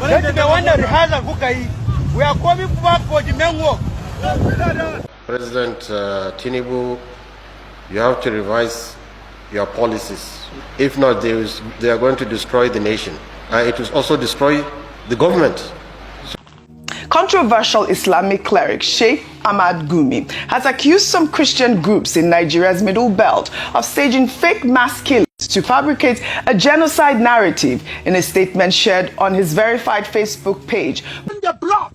We are coming back for the main work. President Tinubu, you have to revise your policies. If not, they are going to destroy the nation. It will also destroy the government. Controversial Islamic cleric Sheikh Ahmad Gumi has accused some Christian groups in Nigeria's Middle Belt of staging fake mass killings to fabricate a genocide narrative in a statement shared on his verified Facebook page. The blood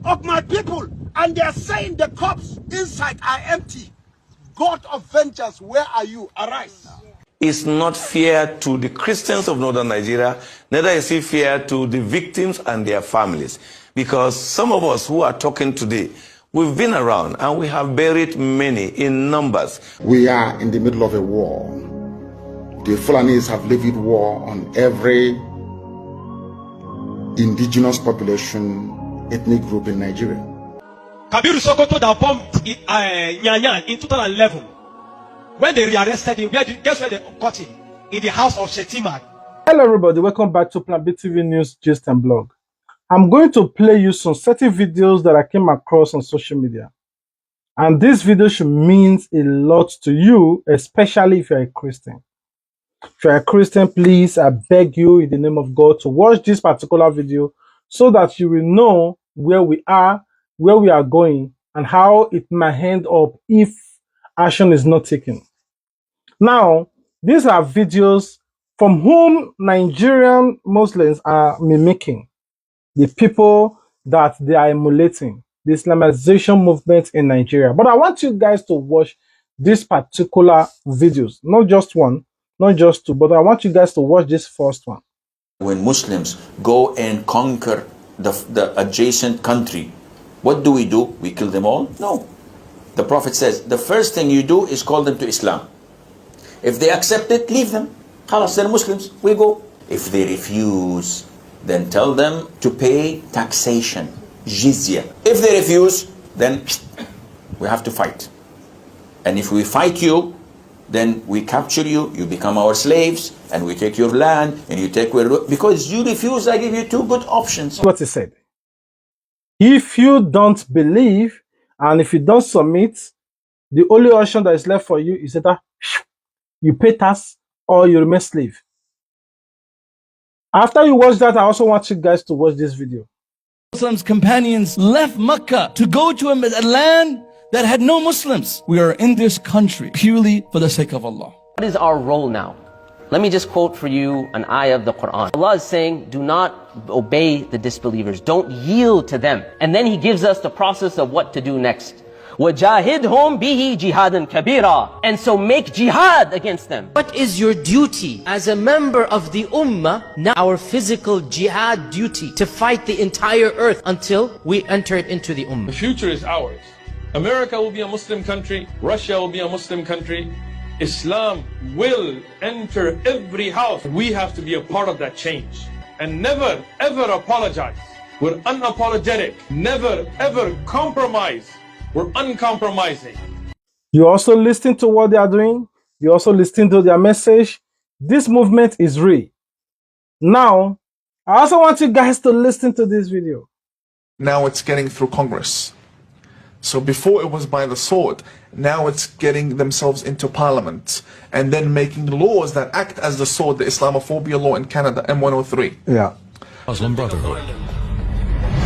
of my people, and they are saying the corpses inside are empty. God of vengeance, where are you? Arise. Is not fair to the Christians of northern Nigeria, neither is it fair to the victims and their families. Because some of us who are talking today, we've been around and we have buried many in numbers. We are in the middle of a war. The Fulanis have levied war on every indigenous population, ethnic group in Nigeria. Kabiru Sokoto that bombed Nyanyan in 2011. When they rearrested him, guess where they caught him? In the house of Shetima. Hello everybody, welcome back to Plan B TV News, Gist and Blog. I'm going to play you some certain videos that I came across on social media. And this video should mean a lot to you, especially if you're a Christian. If you're a Christian, please, I beg you in the name of God to watch this particular video so that you will know where we are going, and how it might end up if action is not taken. Now, these are videos from whom Nigerian Muslims are mimicking, the people that they are emulating, the Islamization movement in Nigeria. But I want you guys to watch these particular videos, not just one, not just two, but I want you guys to watch this first one. When Muslims go and conquer the adjacent country, what do? We kill them all? No. The Prophet says, the first thing you do is call them to Islam. If they accept it, leave them. Khalas, they're Muslims, we go. If they refuse, then tell them to pay taxation, jizya. If they refuse, then we have to fight. And if we fight you, then we capture you, you become our slaves, and we take your land, and you take where, because you refuse, I give you two good options. What he said. If you don't believe, and if you don't submit, the only option that is left for you is either you pay tax or you remain slave. After you watch that, I also want you guys to watch this video. Muslims' companions left Mecca to go to a land that had no Muslims. We are in this country purely for the sake of Allah. What is our role now? Let me just quote for you an ayah of the Quran. Allah is saying, do not obey the disbelievers. Don't yield to them. And then He gives us the process of what to do next. وَجَاهِدْهُمْ بِهِ جِهَادًا كَبِيرًا. And so make jihad against them. What is your duty as a member of the Ummah? Now our physical jihad duty to fight the entire earth until we enter it into the Ummah. The future is ours. America will be a Muslim country. Russia will be a Muslim country. Islam will enter every house. We have to be a part of that change. And never, ever apologize. We're unapologetic. Never, ever compromise. We're uncompromising. You also listen to what they are doing. You also listen to their message. This movement is real. Now, I also want you guys to listen to this video. Now it's getting through Congress. So before it was by the sword, now it's getting themselves into parliament and then making laws that act as the sword, the Islamophobia law in Canada, M103. Yeah. Muslim Brotherhood.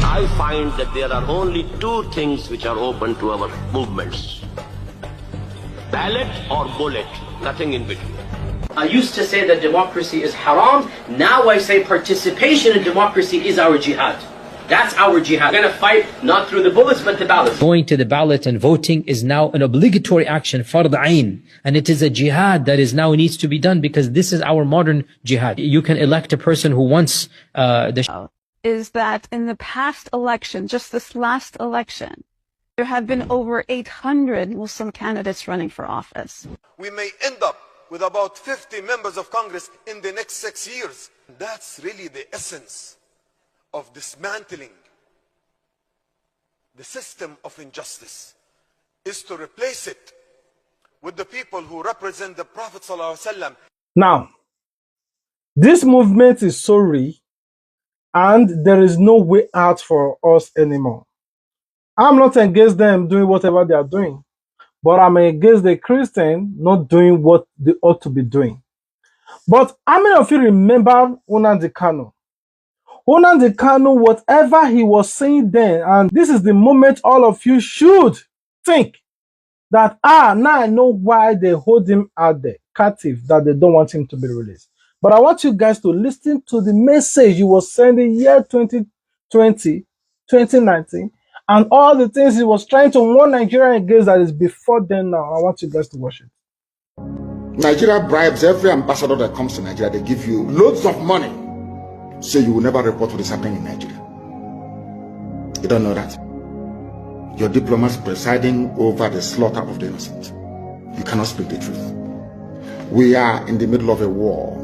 I find that there are only two things which are open to our movements. Ballot or bullet, nothing in between. I used to say that democracy is haram. Now I say participation in democracy is our jihad. That's our jihad. We're going to fight not through the bullets, but the ballot. Going to the ballot and voting is now an obligatory action, fard ayn. And it is a jihad that is now needs to be done because this is our modern jihad. You can elect a person who wants is that in the past election, just this last election, there have been over 800 Muslim candidates running for office. We may end up with about 50 members of Congress in the next 6 years. That's really the essence of dismantling the system of injustice, is to replace it with the people who represent the Prophet ﷺ. Now, this movement is so real, and there is no way out for us anymore. I'm not against them doing whatever they are doing, but I'm against the Christian not doing what they ought to be doing. But how many of you remember Nnamdi Kanu? Nnamdi Kanu, whatever he was saying then, and this is the moment all of you should think that, now I know why they hold him out there, captive, that they don't want him to be released. But I want you guys to listen to the message he was sending year 2020, 2019, and all the things he was trying to warn Nigeria against that is before then now. I want you guys to watch it. Nigeria bribes every ambassador that comes to Nigeria. They give you loads of money, so you will never report what is happening in Nigeria. You don't know that. Your diplomats presiding over the slaughter of the innocent. You cannot speak the truth. We are in the middle of a war.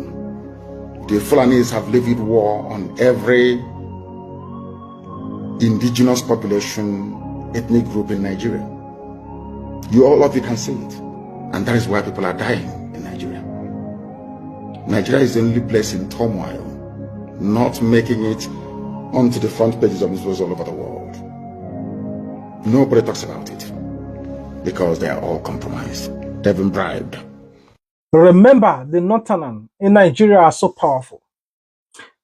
The Fulanis have levied war on every indigenous population, ethnic group in Nigeria. All of you can see it. And that is why people are dying in Nigeria. Nigeria is the only place in turmoil, not making it onto the front pages of newspapers all over the world. Nobody talks about it because they are all compromised. They've been bribed. Remember, the Northerners in Nigeria are so powerful.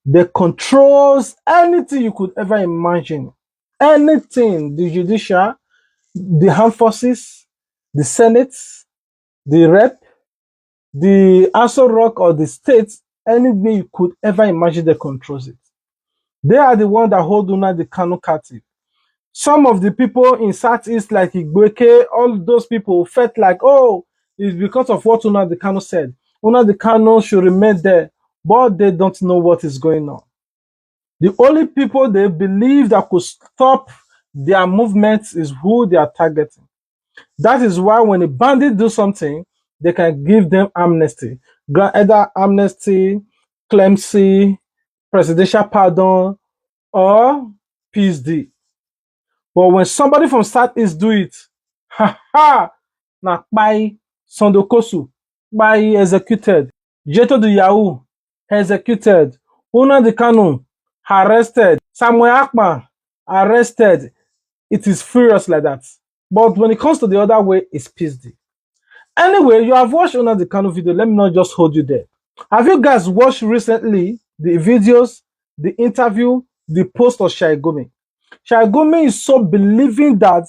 They controls anything you could ever imagine. Anything, the judicial, the armed forces, the Senate, the rep, the Aso Rock or the states, any way you could ever imagine, they controls it. They are the ones that hold Nnamdi Kanu captive. Some of the people in Southeast, like Igboeke, all those people felt like, oh, it's because of what Nnamdi Kanu said. Nnamdi Kanu should remain there, but they don't know what is going on. The only people they believe that could stop their movements is who they are targeting. That is why when a bandit do something, they can give them amnesty. Either amnesty, clemency, presidential pardon, or peace deal. But when somebody from Southeast do it, na by Sandokosu, by executed, Jeto the Yahoo, executed, Nnamdi Kanu, arrested, Samuel Akpan, arrested. It is furious like that. But when it comes to the other way, it's peace deal. Anyway, you have watched Nnamdi Kanu video. Let me not just hold you there. Have you guys watched recently the videos, the interview, the post of Shai Gumi? Shai Gumi is so believing that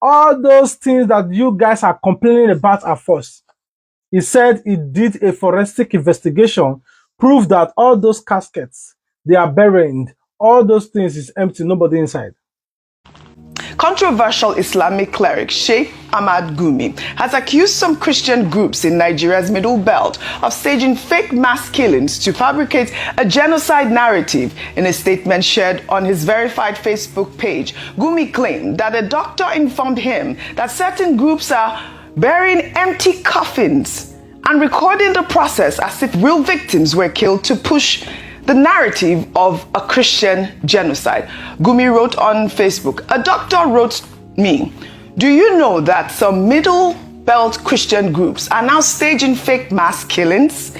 all those things that you guys are complaining about are false. He said he did a forensic investigation, proved that all those caskets, they are buried, all those things is empty, nobody inside. Controversial Islamic cleric Sheikh Ahmad Gumi has accused some Christian groups in Nigeria's Middle Belt of staging fake mass killings to fabricate a genocide narrative. In a statement shared on his verified Facebook page, Gumi claimed that a doctor informed him that certain groups are burying empty coffins and recording the process as if real victims were killed to push the narrative of a Christian genocide. Gumi wrote on Facebook, a doctor wrote me, do you know that some Middle Belt Christian groups are now staging fake mass killings?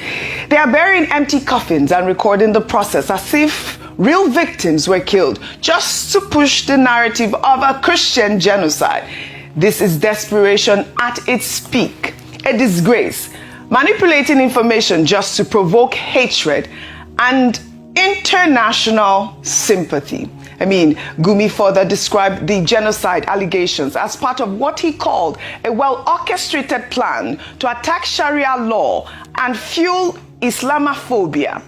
They are burying empty coffins and recording the process as if real victims were killed just to push the narrative of a Christian genocide. This is desperation at its peak, a disgrace, manipulating information just to provoke hatred and international sympathy. Gumi further described the genocide allegations as part of what he called a well-orchestrated plan to attack Sharia law and fuel Islamophobia.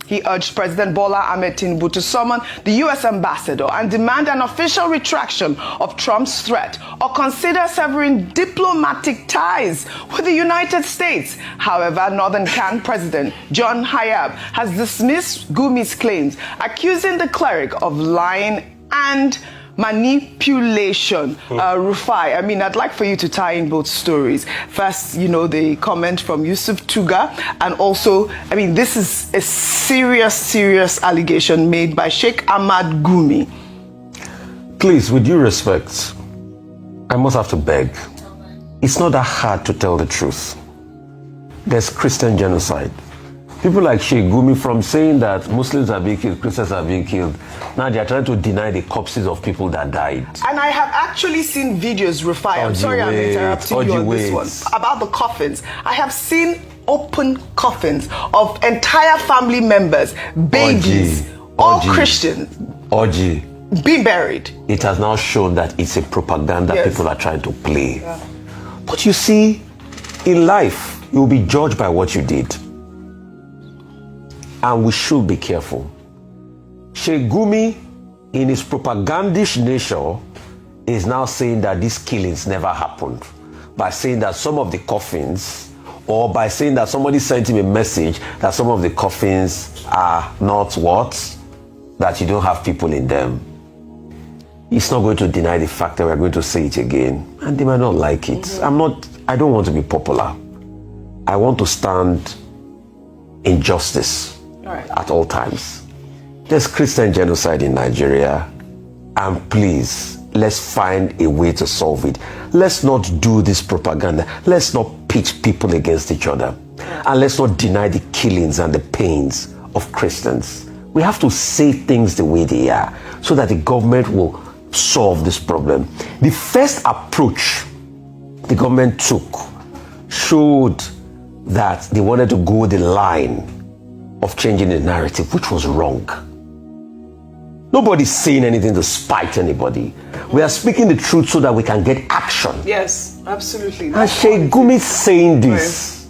He urged President Bola Ahmed Tinubu to summon the U.S. ambassador and demand an official retraction of Trump's threat or consider severing diplomatic ties with the United States. However, Northern Can President John Hayab has dismissed Gumi's claims, accusing the cleric of lying and manipulation. Rufai, I'd like for you to tie in both stories. First, the comment from Yusuf Tuga, and also, this is a serious allegation made by Sheikh Ahmad Gumi. Please, with due respect, I must have to beg. It's not that hard to tell the truth. There's Christian genocide. People like Sheikh Gumi, from saying that Muslims are being killed, Christians are being killed, now they are trying to deny the corpses of people that died. And I have actually seen videos, Rufai, I'm sorry I'm interrupting you on this one, about the coffins. I have seen open coffins of entire family members, babies, all Christians, being buried. It has now shown that it's a propaganda people are trying to play. Yeah. But you see, in life, you will be judged by what you did. And we should be careful. Sheikh Gumi, in his propagandish nature, is now saying that these killings never happened. By saying that some of the coffins, or by saying that somebody sent him a message that some of the coffins are not what? That you don't have people in them. He's not going to deny the fact that we're going to say it again. And they might not like it. I don't want to be popular. I want to stand in justice at all times. There's Christian genocide in Nigeria, and please, let's find a way to solve it. Let's not do this propaganda. Let's not pitch people against each other. And let's not deny the killings and the pains of Christians. We have to say things the way they are so that the government will solve this problem. The first approach the government took showed that they wanted to go the line of changing the narrative, which was wrong. Nobody's saying anything to spite anybody. We are speaking the truth so that we can get action. Yes, absolutely. And Sheikh Gumi saying this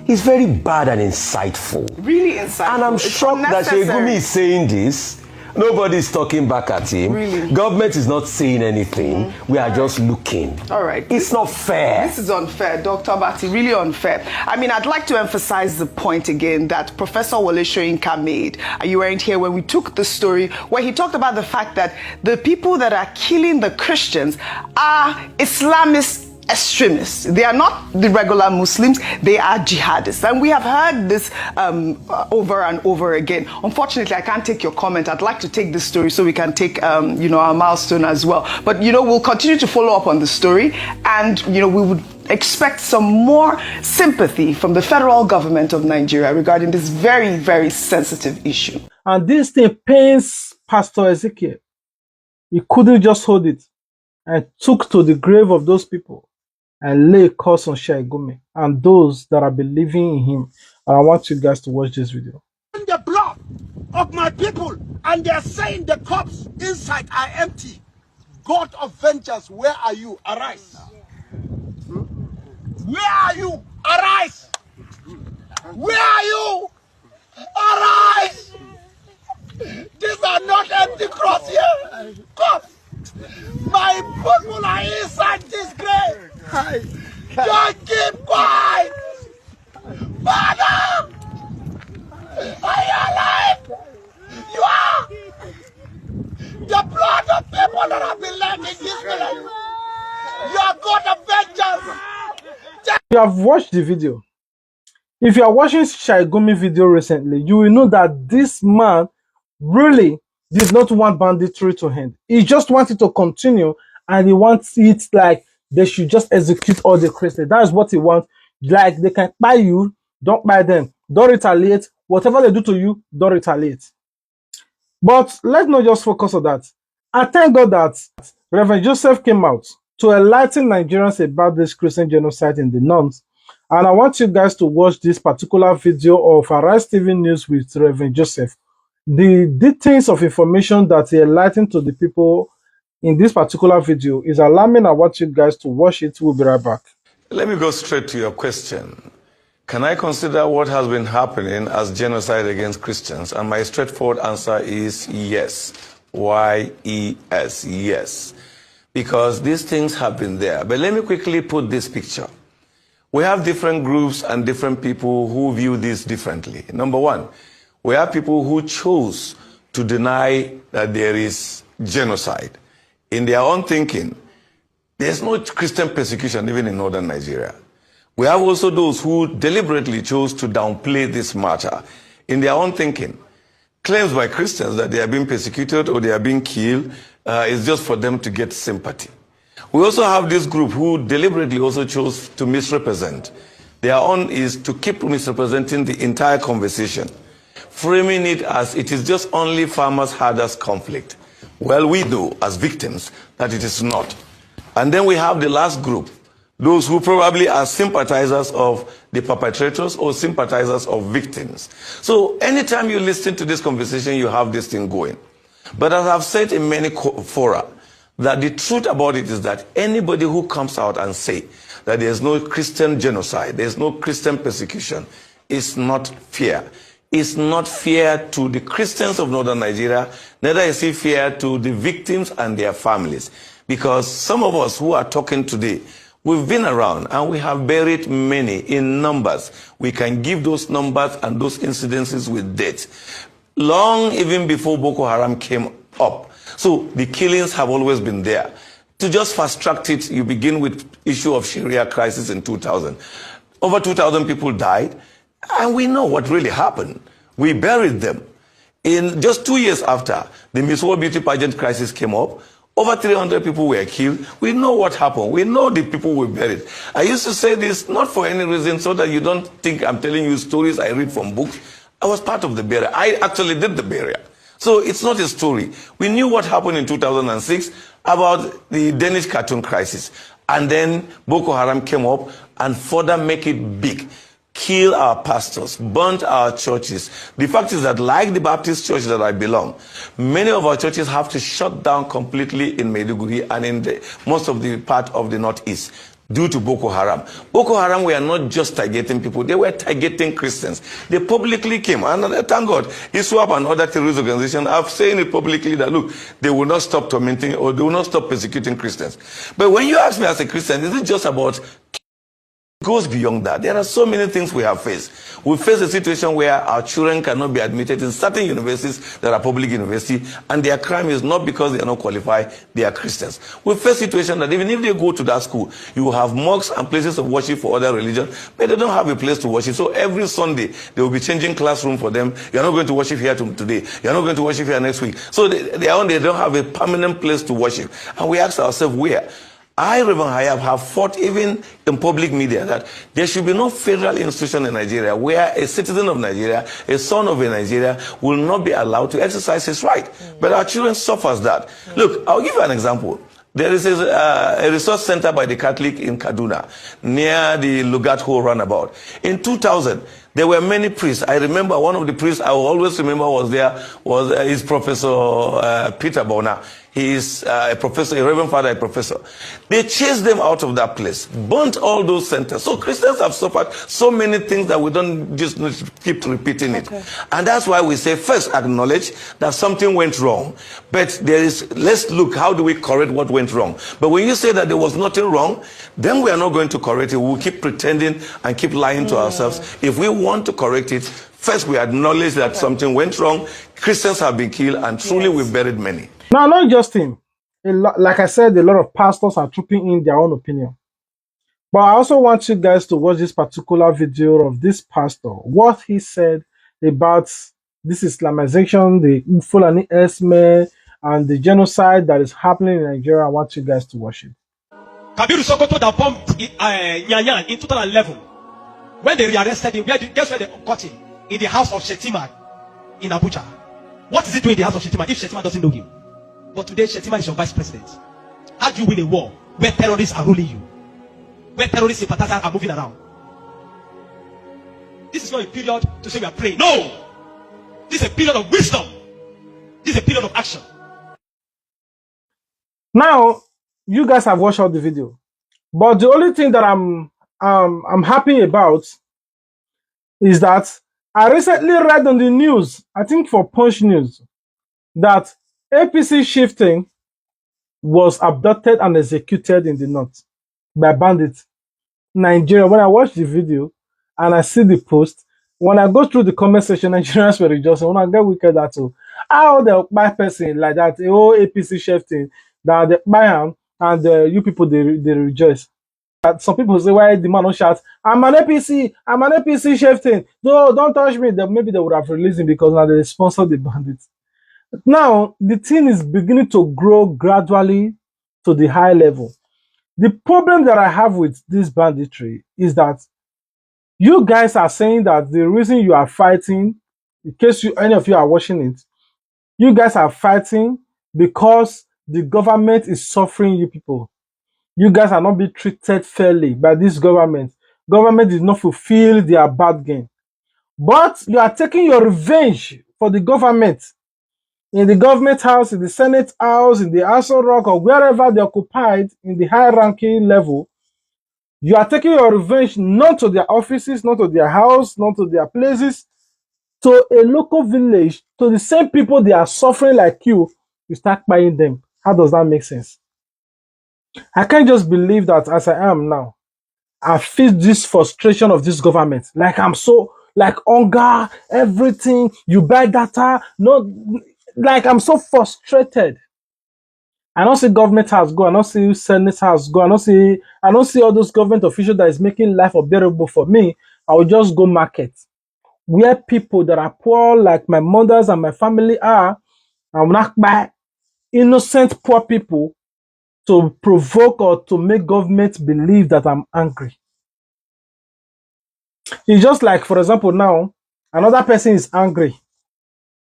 is very bad and insightful. Really insightful. And I'm shocked that Sheikh Gumi is saying this. Nobody's talking back at him. Really? Government is not saying anything. We are just looking. All right. It's not fair. This is unfair, Dr. Bati, really unfair. I mean, I'd like to emphasize the point again that Professor Wole Soyinka made. You weren't here when we took the story where he talked about the fact that the people that are killing the Christians are Islamist extremists. They are not the regular Muslims, they are jihadists. And we have heard this over and over again. Unfortunately, I can't take your comment. I'd like to take this story so we can take our milestone as well. But we'll continue to follow up on the story, and we would expect some more sympathy from the federal government of Nigeria regarding this very, very sensitive issue. And this thing pains Pastor Ezekiel. He couldn't just hold it and took to the grave of those people and lay a curse on Sheikh Gumi and those that are believing in him. And I want you guys to watch this video. In the blood of my people, and they're saying the cups inside are empty. God of vengeance, where are you? Arise. Where are you? Arise. Where are you? Arise. These are not empty cross here. Cups. My people are inside this grave. Just keep quiet. Father, are you alive? You are. The blood of people that have been left in this village. You are God of vengeance. You have watched the video. If you are watching Sheikh Gumi video recently, you will know that this man really did not want banditry to end. He just wanted to continue, and he wants it like they should just execute all the Christians. That is what he wants. Like they can buy you, don't buy them. Don't retaliate. Whatever they do to you, don't retaliate. But let's not just focus on that. I thank God that Reverend Joseph came out to enlighten Nigerians about this Christian genocide in the north. And I want you guys to watch this particular video of Arise TV News with Reverend Joseph. The details of information that he enlightened to the people in this particular video is alarming. I want you guys to watch it. We'll be right back. Let me go straight to your question. Can I consider what has been happening as genocide against Christians? And my straightforward answer is yes. Y-E-S, yes. Because these things have been there. But let me quickly put this picture. We have different groups and different people who view this differently. Number one, we have people who chose to deny that there is genocide. In their own thinking, there's no Christian persecution even in northern Nigeria. We have also those who deliberately chose to downplay this matter. In their own thinking, claims by Christians that they are being persecuted or they are being killed is just for them to get sympathy. We also have this group who deliberately also chose to misrepresent Their own is to keep misrepresenting the entire conversation, framing it as it is just only farmers-herders conflict. Well, we know as victims that it is not. And then we have the last group, those who probably are sympathizers of the perpetrators or sympathizers of victims. So anytime you listen to this conversation, you have this thing going. But as I've said in many fora, that the truth about it is that anybody who comes out and say that there's no Christian genocide, there's no Christian persecution, is not fair. It's not fair to the Christians of northern Nigeria, neither is it fair to the victims and their families. Because some of us who are talking today, we've been around and we have buried many in numbers. We can give those numbers and those incidences with dates. Long even before Boko Haram came up. So the killings have always been there. To just fast track it, you begin with issue of Sharia crisis in 2000. Over 2,000 people died, and we know what really happened. We buried them. In just 2 years after, the Miss World Beauty Pageant crisis came up, over 300 people were killed. We know what happened. We know the people were buried. I used to say this not for any reason, so that you don't think I'm telling you stories I read from books. I was part of the burial. I actually did the burial. So it's not a story. We knew what happened in 2006 about the Danish cartoon crisis. And then Boko Haram came up and further make it big. Kill our pastors, burnt our churches. The fact is that, like the Baptist church that I belong, many of our churches have to shut down completely in Maiduguri and in most of the part of the northeast due to Boko Haram. Boko Haram were not just targeting people, they were targeting Christians. They publicly came, and thank God, ISWAP and other terrorist organizations have saying it publicly that, look, they will not stop tormenting or they will not stop persecuting Christians. But when you ask me as a Christian, is it just about... It goes beyond that. There are so many things we have faced. We face a situation where our children cannot be admitted in certain universities that are public universities, and their crime is not because they are not qualified, they are Christians. We face a situation that even if they go to that school, you have mosques and places of worship for other religions, but they don't have a place to worship. So every Sunday, they will be changing classroom for them. You're not going to worship here today. You're not going to worship here next week. So they don't have a permanent place to worship. And we ask ourselves, where? I, Reverend Hayab, have fought even in public media that there should be no federal institution in Nigeria where a citizen of Nigeria, a son of a Nigeria, will not be allowed to exercise his right. But our children suffers that. Look, I'll give you an example. There is a resource center by the Catholic in Kaduna, near the Lugat Hole roundabout. In 2000, there were many priests. I remember one of the priests I will always remember was there, is Professor Peter Bona. He is a professor, a Reverend Father, a professor. They chased them out of that place, burnt all those centers. So Christians have suffered so many things that we don't just keep repeating it. And that's why we say, first acknowledge that something went wrong. But let's look, how do we correct what went wrong? But when you say that there was nothing wrong, then we are not going to correct it. We'll keep pretending and keep lying to ourselves. If we want to correct it, first we acknowledge that something went wrong. Christians have been killed, and truly we've buried many. Now, not just him. Like I said, a lot of pastors are trooping in their own opinion. But I also want you guys to watch this particular video of this pastor, what he said about this Islamization, the Fulani Esme, and the genocide that is happening in Nigeria. I want you guys to watch it. Kabiru Sokoto that bombed Nyanyan in 2011. When they rearrested him, guess where they caught him? In the house of Shetima in Abuja. What is he doing in the house of Shetima if Shetima doesn't know him? But today, Shetima is your vice president. How do you win a war where terrorists are ruling you? Where terrorist sympathizers are moving around? This is not a period to say we are praying. No! This is a period of wisdom. This is a period of action. Now, you guys have watched all the video. But the only thing that I'm happy about is that I recently read on the news, I think for Punch News, that APC shifting was abducted and executed in the north by bandits. Nigeria, when I watch the video and I see the post, when I go through the comment section, Nigerians were rejoicing. When I get wicked at all, how the buy person like that, the whole APC shifting, that they buy him and you people they rejoice. Some people say, why the man don't shout, I'm an APC shifting. No, don't touch me. Maybe they would have released him because now they sponsor the bandits. Now, the thing is beginning to grow gradually to the high level. The problem that I have with this banditry is that You guys are saying that the reason you are fighting, in case any of you are watching it, you guys are fighting because the government is suffering you people. You guys are not being treated fairly by this government. Government did not fulfill their bargain. But you are taking your revenge for the government. In the government house, in the Senate house, in the Aso Rock, or wherever they occupied in the high-ranking level, you are taking your revenge not to their offices, not to their house, not to their places, to a local village, to the same people they are suffering like you start buying them. How does that make sense? I can't just believe that as I am now, I feel this frustration of this government. Like I'm so, like hunger, everything, you buy data, no, like I'm so frustrated. I don't see government house go, I don't see Senate house go, I don't see all those government officials that is making life unbearable for me. I will just go market. Where people that are poor, like my mothers and my family are, I will not buy innocent poor people to provoke or to make government believe that I'm angry. It's just like, for example, now, another person is angry.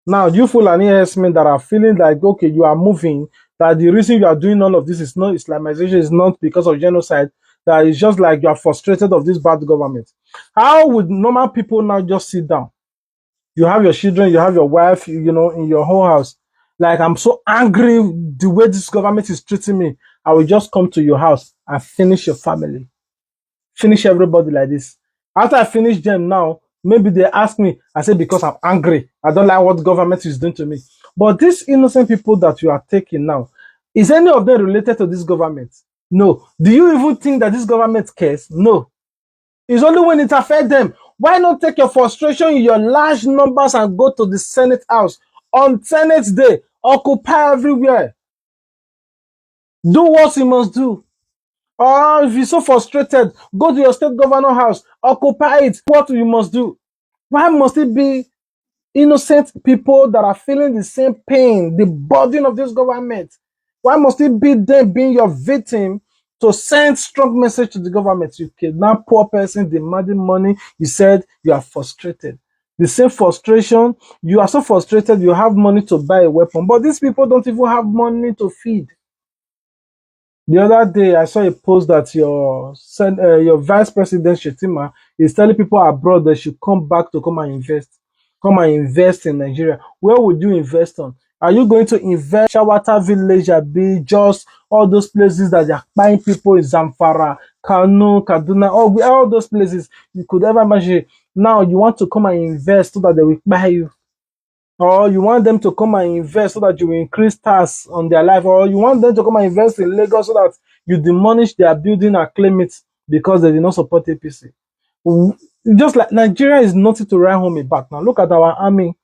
Now, you Fulani men that are feeling like, okay, you are moving, that the reason you are doing all of this is not Islamization, is not because of genocide, that it's just like you are frustrated of this bad government. How would normal people now just sit down? You have your children, you have your wife, you know, in your whole house. Like, I'm so angry the way this government is treating me. I will just come to your house and finish your family. Finish everybody like this. After I finish them now, maybe they ask me, I say, because I'm angry. I don't like what government is doing to me. But these innocent people that you are taking now, is any of them related to this government? No. Do you even think that this government cares? No. It's only when it affects them. Why not take your frustration in your large numbers and go to the Senate house on Senate Day? Occupy everywhere. Do what you must do. Or if you're so frustrated, go to your state governor house, occupy it. What you must do. Why must it be innocent people that are feeling the same pain, the burden of this government? Why must it be them being your victim to send strong message to the government? You kidnap poor person demanding money. You said you are frustrated. The same frustration, you are so frustrated you have money to buy a weapon, but these people don't even have money to feed. The other day, I saw a post that your vice president Shetima is telling people abroad they should come back to come and invest in Nigeria. Where would you invest on? Are you going to invest Shawata village, be just all those places that they are buying people in Zamfara, Kano, Kaduna, all those places you could ever imagine? Now you want to come and invest so that they will buy you. Or you want them to come and invest so that you will increase tax on their life, or you want them to come and invest in Lagos so that you demolish their building and claim it because they did not support APC. Just like Nigeria is nothing to write home about. Now look at our army.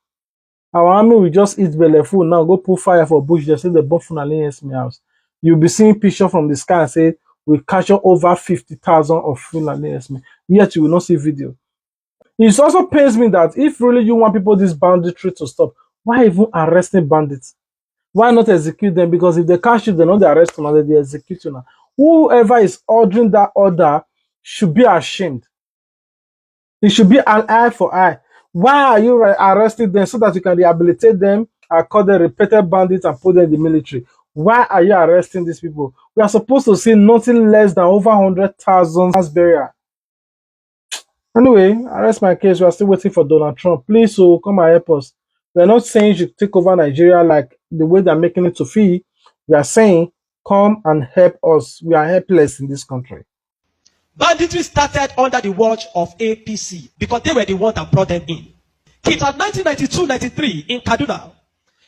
Our army will just eat belly full now, go put fire for bush, they say the bomb Fulani house. You'll be seeing picture from the sky and say we capture over 50,000 of Fulani, yet you will not see video. It also pains me that if really you want people this banditry to stop, why even arresting bandits? Why not execute them? Because if they catch you, they know they arrest you, now they execute you now. Whoever is ordering that order should be ashamed. It should be an eye for eye. Why are you arresting them so that you can rehabilitate them and call them repeated bandits and put them in the military? Why are you arresting these people? We are supposed to see nothing less than over 100,000 mass burial. Anyway, I rest my case. We are still waiting for Donald Trump. Please, so come and help us. We are not saying you should take over Nigeria like the way they're making it to feel. We are saying, come and help us. We are helpless in this country. Banditry started under the watch of APC because they were the one that brought them in. It was 1992-93 in Kaduna.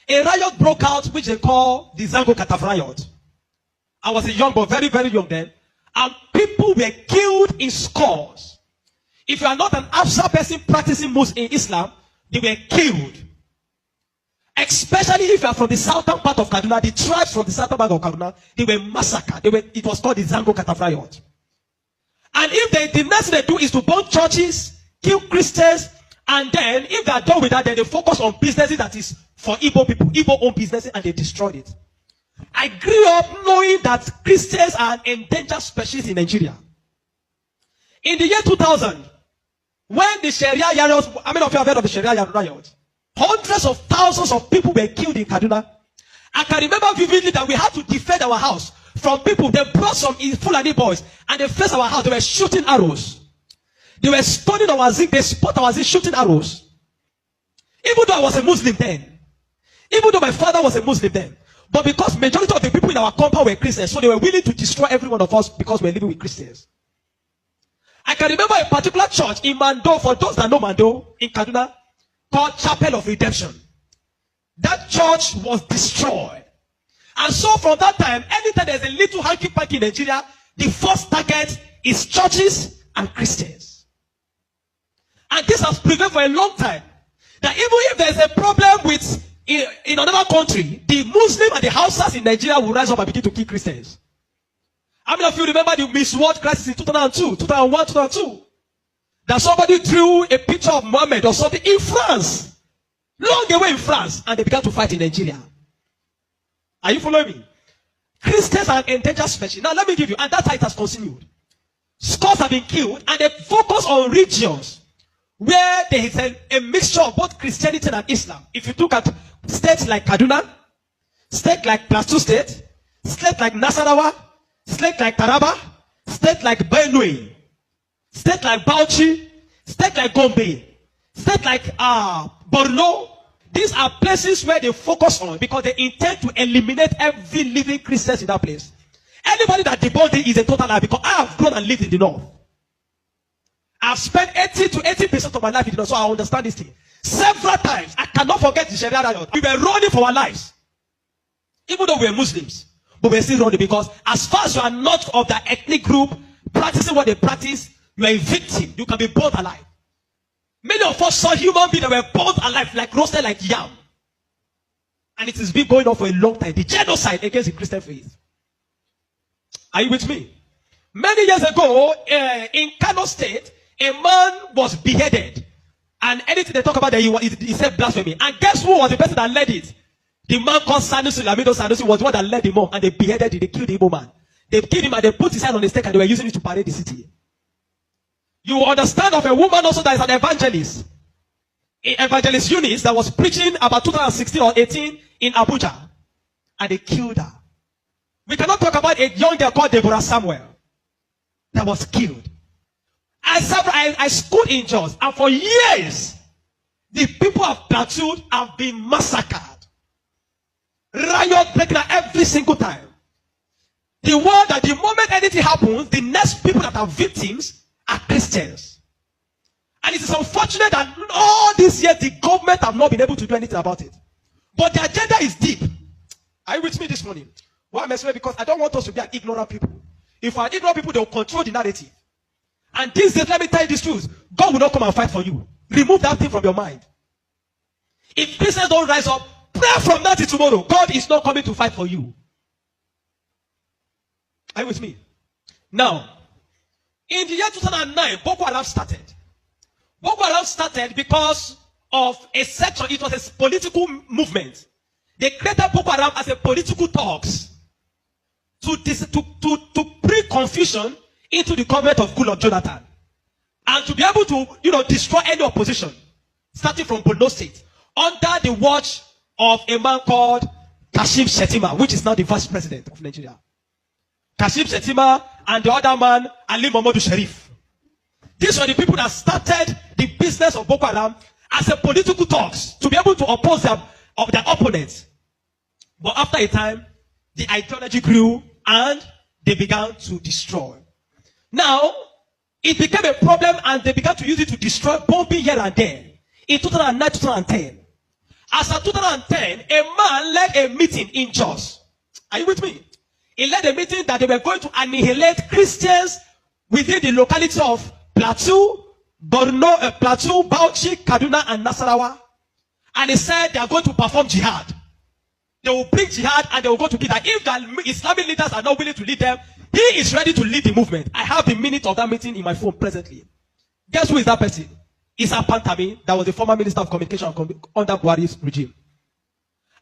A riot broke out which they call the Zango Kataf riot. I was a young boy, very, very young then. And people were killed in scores. If you are not an Afsa person practicing Muslim in Islam, they were killed. Especially if you are from the southern part of Kaduna, the tribes from the southern part of Kaduna, they were massacred. It was called the Zango Kataf riot. And if the next thing they do is to burn churches, kill Christians, and then if they are done with that, then they focus on businesses that is for Igbo people, Igbo-owned businesses, and they destroyed it. I grew up knowing that Christians are an endangered species in Nigeria. In the year 2000, When the Sharia riots, how many of you have heard of the Sharia riot? Hundreds of thousands of people were killed in Kaduna. I can remember vividly that we had to defend our house from people. They brought some Fulani boys and they faced our house. They were shooting arrows. They were stoning our zinc. They spot our zinc shooting arrows. Even though I was a Muslim then. Even though my father was a Muslim then. But because majority of the people in our compound were Christians, so they were willing to destroy every one of us because we were living with Christians. I can remember a particular church in Mando, for those that know Mando, in Kaduna, called Chapel of Redemption. That church was destroyed. And so from that time, anytime there's a little hanky-panky in Nigeria, the first target is churches and Christians. And this has prevailed for a long time. That even if there's a problem with in another country, the Muslim and the Hausas in Nigeria will rise up and begin to kill Christians. How many of you remember the Miss World crisis in 2002, 2001, 2002? That somebody drew a picture of Muhammad or something in France. Long away in France. And they began to fight in Nigeria. Are you following me? Christians are an endangered species. Now let me give you, and that's how it has continued. Scores have been killed, and they focus on regions where there is a mixture of both Christianity and Islam. If you look at states like Kaduna, states like Plateau State, states like Nasarawa, states like Taraba, states like Benue, states like Bauchi, states like Gombe, states like Borno. These are places where they focus on because they intend to eliminate every living Christian in that place. Anybody that debunks it is a total lie because I have grown and lived in the north. I've spent 80 to 80% of my life in the north, so I understand this thing. Several times, I cannot forget the Sharia riot. We were running for our lives. Even though we were Muslims, but we were still running because as far as you are not of that ethnic group, practicing what they practice, you are a victim. You can be burned alive. Many of us saw human beings that were burned alive, like roasted like yam. And it has been going on for a long time. The genocide against the Christian faith. Are you with me? Many years ago, in Kano State, a man was beheaded. And anything they talk about there, he said blasphemy. And guess who was the person that led it? The man called Sanusi, Lamido Sanusi, was the one that led him up. And they beheaded him, they killed the Igbo man. They killed him and they put his head on the stake and they were using it to parade the city. You understand of a woman also that is an evangelist. Evangelist Eunice that was preaching about 2016 or 18 in Abuja. And they killed her. We cannot talk about a young girl called Deborah Samuel that was killed. I schooled in Jos, and for years, the people of Plateau have been massacred. Riot breaking out every single time. The world that the moment anything happens, the next people that are victims are Christians. And it is unfortunate that all these years the government have not been able to do anything about it. But the agenda is deep. Are you with me this morning? Why I'm explaining? Because I don't want us to be an ignorant people. If we're ignorant people, they will control the narrative. And these days, let me tell you this truth. God will not come and fight for you. Remove that thing from your mind. If Christians don't rise up, pray from that to tomorrow. God is not coming to fight for you. Are you with me? Now, in the year 2009, Boko Haram started. Boko Haram started because of a section. It was a political movement. They created Boko Haram as a political talks to bring confusion into the government of Goodluck Jonathan, and to be able to, destroy any opposition, starting from Borno State, under the watch of a man called Kashim Shettima, which is now the vice president of Nigeria. Kashim Shettima and the other man, Ali Mohammed Sharif. These were the people that started the business of Boko Haram as a political talks to be able to oppose their opponents. But after a time, the ideology grew and they began to destroy. Now, it became a problem and they began to use it to destroy, bombing here and there. In 2009, 2010. As of 2010, a man led a meeting in Jos. Are you with me? He led a meeting that they were going to annihilate Christians within the locality of Plateau, Borno, Plateau, Bauchi, Kaduna, and Nasarawa. And he said they are going to perform jihad. They will bring jihad and they will go to kill that. If the Islamic leaders are not willing to lead them, he is ready to lead the movement. I have the minute of that meeting in my phone presently. Guess who is that person? Isa Pantami, that was the former Minister of Communication under Buhari's regime.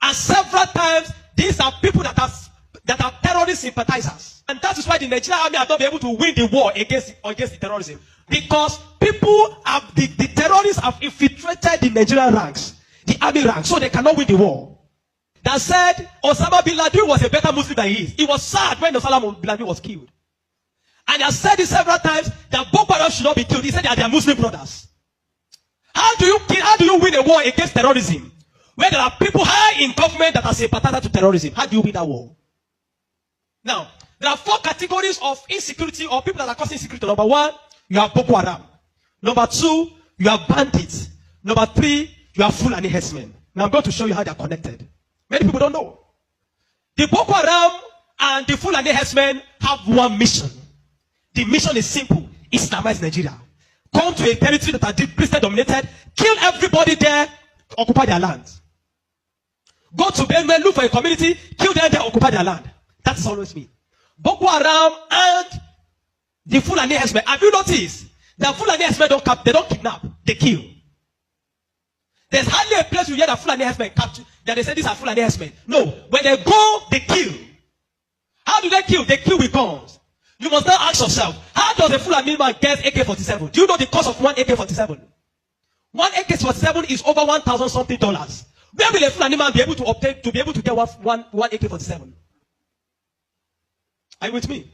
And several times, these are people that are terrorist sympathizers. And that is why the Nigerian army has not been able to win the war against the terrorism. Because people have, the terrorists have infiltrated the Nigerian ranks, the army ranks, so they cannot win the war. That said, Osama bin Laden was a better Muslim than he is. He was sad when Osama bin Laden was killed. And he has said it several times that Boko Haram should not be killed. He said they are their Muslim brothers. How do you win a war against terrorism where there are people high in government that are sympathizing to terrorism? How do you win that war? Now, there are 4 categories of insecurity or people that are causing insecurity. Number 1, you have Boko Haram. Number 2, you have bandits. Number 3, you have Fulani herdsmen. Now I'm going to show you how they are connected. Many people don't know. The Boko Haram and the Fulani herdsmen have one mission. The mission is simple: Islamize Nigeria. Come to a territory that are Christian dominated, kill everybody there, occupy their land. Go to Benue, look for a community, kill them there, occupy their land. That is always me. Boko Haram and the Fulani herdsmen. Have you noticed that Fulani herdsmen they don't kidnap, they kill? There's hardly a place you hear that Fulani herdsmen capture, that they say these are Fulani herdsmen. No, when they go, they kill. How do they kill? They kill with guns. You must now ask yourself, how does a Fulani man get AK-47? Do you know the cost of one AK-47? One AK-47 is over $1,000 something. Where will a Fulani man be able to obtain to be able to get one AK-47? Are you with me?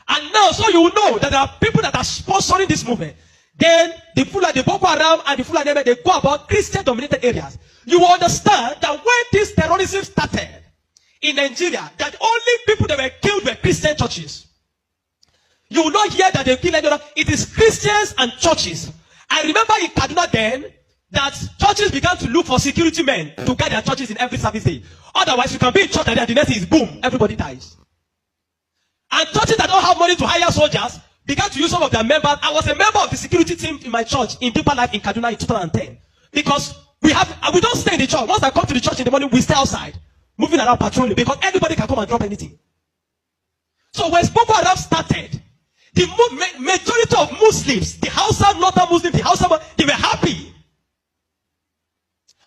And now, so you know that there are people that are sponsoring this movement. Then the Boko Haram and the Fulani, they go about Christian-dominated areas. You will understand that when this terrorism started in Nigeria, that only people that were killed were Christian churches. You will not hear that they kill anyone. It is Christians and churches. I remember in Kaduna then that churches began to look for security men to guide their churches in every service day. Otherwise, you can be in church and then the next is boom, everybody dies. And churches that don't have money to hire soldiers began to use some of their members. I was a member of the security team in my church in Deeper Life in Kaduna in 2010. Because we don't stay in the church. Once I come to the church in the morning, we stay outside, moving around patrolling, because anybody can come and drop anything. So when Boko Haram started, the majority of Muslims, the Hausa, Northern Muslims, the Hausa, they were happy.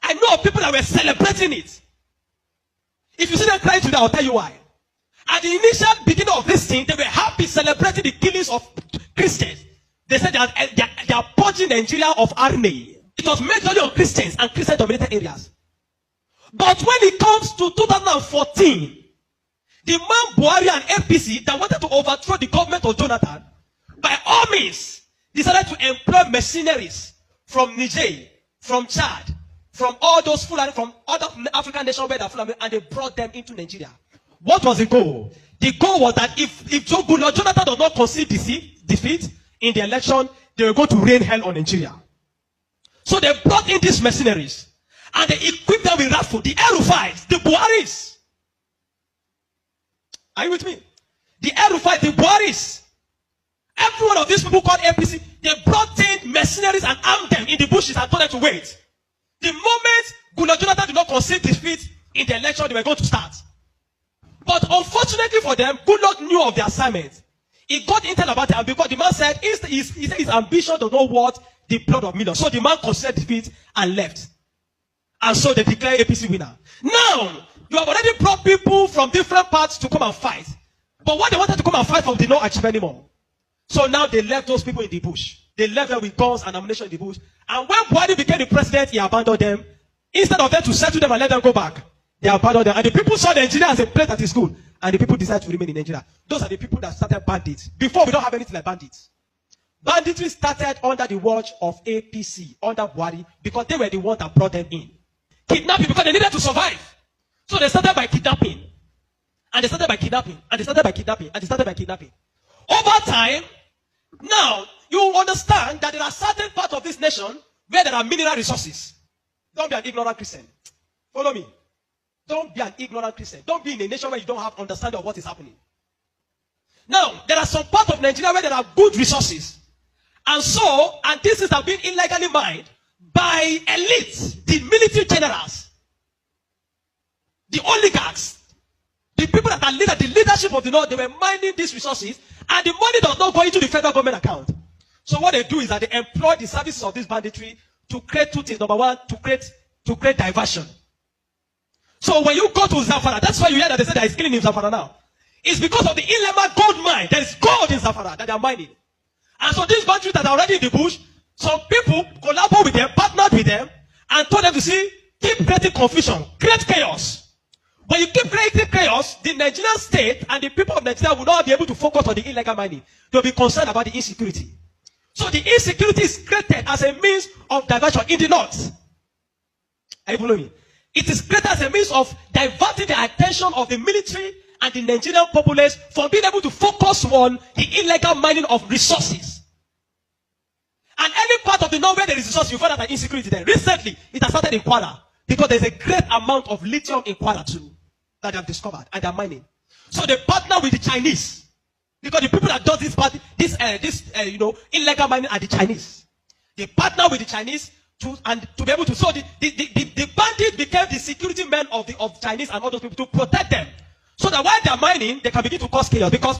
I know of people that were celebrating it. If you see them crying today, I'll tell you why. At the initial beginning of this thing, they were happy celebrating the killings of Christians. They said they are purging Nigeria of Arne. It was majorly on Christians and Christian-dominated areas. But when it comes to 2014, the man Buhari and APC that wanted to overthrow the government of Jonathan, by all means, decided to employ mercenaries from Niger, from Chad, from all those Fulani, from other African nations where they are Fulani, and they brought them into Nigeria. What was the goal? The goal was that if Jonathan does not concede defeat in the election, they were going to rain hell on Nigeria. So they brought in these mercenaries, and they equipped them with rifles, the Aerofiles, the Buharis. Are you with me? The Aerofiles, the Buharis. Every one of these people called APC, they brought in mercenaries and armed them in the bushes and told them to wait. The moment Jonathan did not concede defeat in the election, they were going to start. But unfortunately for them, Goodluck knew of the assignment. He got intel about it, because the man said his ambition does not worth the blood of millions. So the man conceded defeat and left. And so they declared APC winner. Now, you have already brought people from different parts to come and fight. But what they wanted to come and fight for did not achieve anymore. So now they left those people in the bush. They left them with guns and ammunition in the bush. And when Buhari became the president, he abandoned them. Instead of them to settle them and let them go back, they abandoned them. And the people saw Nigeria as a place that is good. And the people decided to remain in Nigeria. Those are the people that started bandits. Before, we don't have anything like bandits. Banditry started under the watch of APC, under Buhari, because they were the ones that brought them in. Kidnapping, because they needed to survive. So they started by kidnapping. And they started by kidnapping. And they started by kidnapping. And they started by kidnapping. Over time, now, you understand that there are certain parts of this nation where there are mineral resources. Don't be an ignorant Christian. Follow me. Don't be an ignorant Christian. Don't be in a nation where you don't have understanding of what is happening. Now, there are some parts of Nigeria where there are good resources. And this is being illegally mined by elites, the military generals, the oligarchs, the people that are the leadership of the North. They were mining these resources, and the money does not go into the federal government account. So what they do is that they employ the services of this banditry to create two things. Number one, to create diversion. So when you go to Zamfara, that's why you hear that they say there is killing in Zamfara now. It's because of the Ilema gold mine. There is gold in Zamfara that they are mining. And so these bandits that are already in the bush, some people collaborate with them, partnered with them, and told them to keep creating confusion, create chaos. When you keep creating chaos, the Nigerian state and the people of Nigeria will not be able to focus on the illegal mining. They'll be concerned about the insecurity. So the insecurity is created as a means of diversion in the north. Are you following me? It is created as a means of diverting the attention of the military and the Nigerian populace from being able to focus on the illegal mining of resources. And any part of the north where there is resources, you find out an insecurity there. Recently, it has started in Kwara because there is a great amount of lithium in Kwara too that they have discovered and they are mining. So they partner with the Chinese because the people that do this illegal mining are the Chinese. They partner with the Chinese to be able to. So the bandits became the security men of Chinese and all those people to protect them, so that while they are mining, they can begin to cause chaos because